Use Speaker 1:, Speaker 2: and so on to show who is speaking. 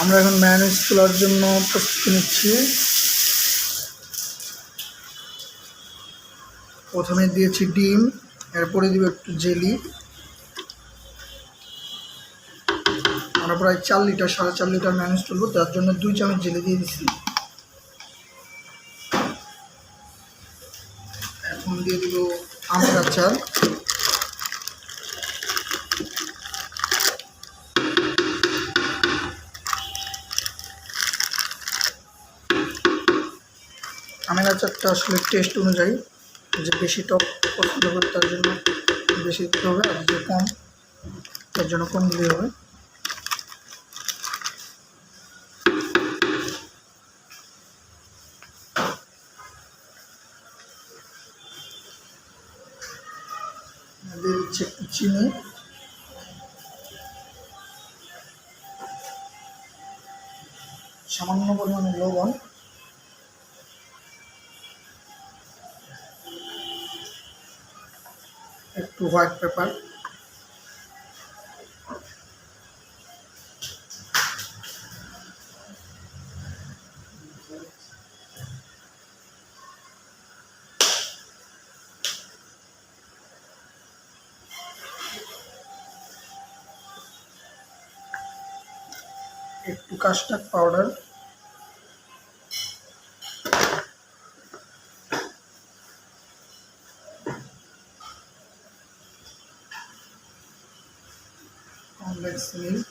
Speaker 1: আমরা এখন ম্যায়োনিজ তোলার জন্য প্রস্তুতি নিচ্ছি। প্রথমে দিয়েছি ডিম, এরপরে দিব একটু জেলি। আমরা প্রায় 4 লিটার 4.5 লিটার ম্যায়োনিজ তুলবো, তার জন্য 2 চামচ জেলি দিয়ে দিচ্ছি। এখন দিয়ে দিব আমের আচার। আমের আচারটা আসলে টেস্ট অনুযায়ী, যে বেশি টক পছন্দ করে তার জন্য বেশি দিতে হবে, আর যে কম তার জন্য কম দিতে হবে। দিয়ে দিচ্ছি একটু চিনি, সামান্য পরিমাণে লবণ, একটু হোয়াইট পেপার, একটু কাস্টার্ড পাউডার, কমপ্লেক্স মিল্ক,